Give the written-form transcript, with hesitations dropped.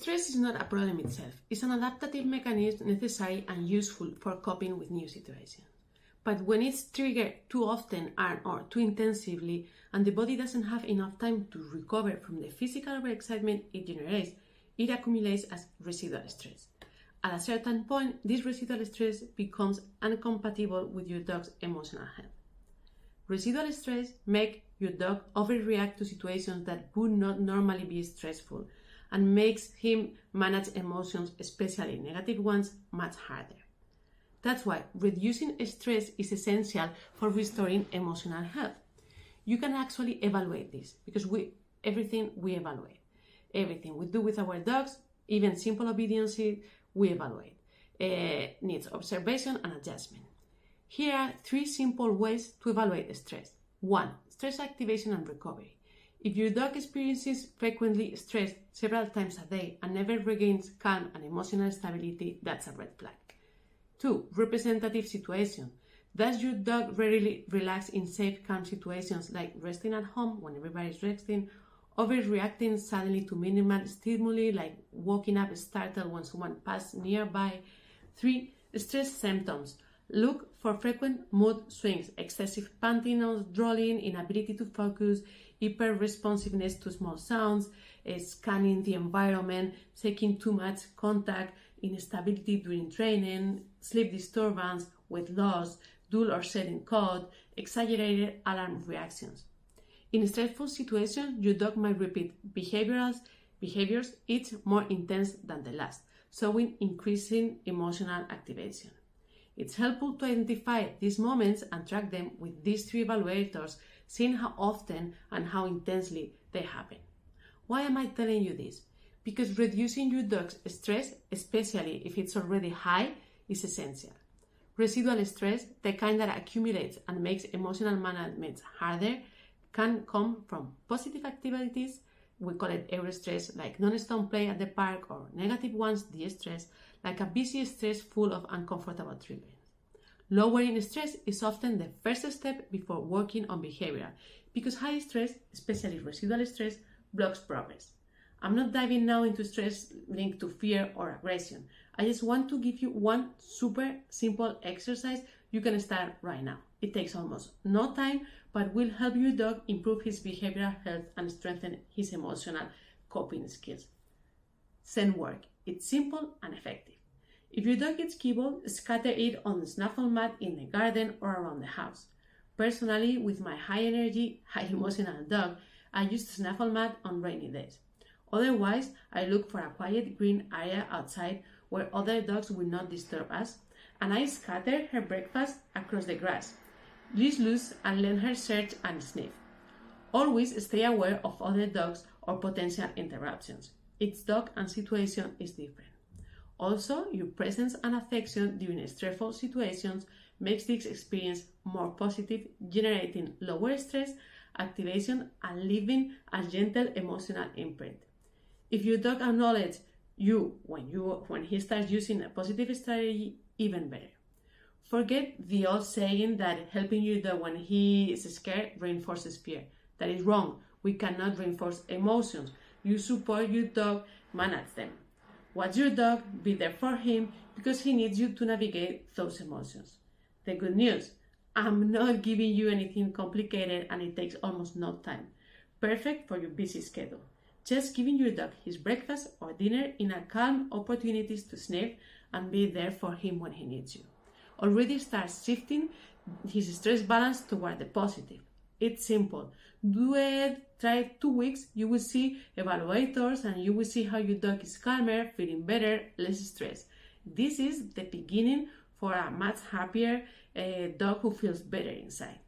Stress is not a problem itself. It's an adaptive mechanism necessary and useful for coping with new situations. But when it's triggered too often or too intensively, and the body doesn't have enough time to recover from the physical overexcitement it generates, it accumulates as residual stress. At a certain point, this residual stress becomes incompatible with your dog's emotional health. Residual stress makes your dog overreact to situations that would not normally be stressful and makes him manage emotions, especially negative ones, much harder. That's why reducing stress is essential for restoring emotional health. You can actually evaluate this because everything we evaluate. Everything we do with our dogs, even simple obedience, we evaluate. Needs observation and adjustment. Here are 3 simple ways to evaluate stress. 1. Stress activation and recovery. If your dog experiences frequently stress several times a day and never regains calm and emotional stability, that's a red flag. 2. Representative situation. Does your dog rarely relax in safe, calm situations like resting at home when everybody's resting, overreacting suddenly to minimal stimuli like waking up startled when someone passes nearby? 3. Stress symptoms. Look for frequent mood swings, excessive panting or drooling, inability to focus, hyper-responsiveness to small sounds, scanning the environment, taking too much contact, instability during training, sleep disturbance, weight loss, dull or shedding coat, exaggerated alarm reactions. In stressful situations, your dog might repeat behaviors, each more intense than the last, showing increasing emotional activation. It's helpful to identify these moments and track them with these 3 evaluators, seeing how often and how intensely they happen. Why am I telling you this? Because reducing your dog's stress, especially if it's already high, is essential. Residual stress, the kind that accumulates and makes emotional management harder, can come from positive activities, we call it eustress, like non-stop play at the park, or negative ones, de-stress, like a busy stress full of uncomfortable triggers. Lowering stress is often the first step before working on behavior, because high stress, especially residual stress, blocks progress. I'm not diving now into stress linked to fear or aggression. I just want to give you one super simple exercise you can start right now. It takes almost no time, but will help your dog improve his behavioral health and strengthen his emotional coping skills. Scent work. It's simple and effective. If your dog gets kibble, scatter it on the snaffle mat in the garden or around the house. Personally, with my high energy, high emotional dog, I use the snaffle mat on rainy days. Otherwise, I look for a quiet green area outside where other dogs will not disturb us, and I scatter her breakfast across the grass. Leash loose and let her search and sniff. Always stay aware of other dogs or potential interruptions. Each dog and situation is different. Also, your presence and affection during stressful situations makes this experience more positive, generating lower stress, activation, and leaving a gentle emotional imprint. If your dog acknowledges you when he starts using a positive strategy, even better. Forget the old saying that helping your dog when he is scared reinforces fear. That is wrong. We cannot reinforce emotions. You support your dog, manage them. Watch your dog, be there for him, because he needs you to navigate those emotions. The good news, I'm not giving you anything complicated and it takes almost no time. Perfect for your busy schedule. Just giving your dog his breakfast or dinner in a calm opportunities to sniff and be there for him when he needs you. Already start shifting his stress balance toward the positive. It's simple. Do it, try 2 weeks, you will see evaluators and you will see how your dog is calmer, feeling better, less stressed. This is the beginning for a much happier dog who feels better inside.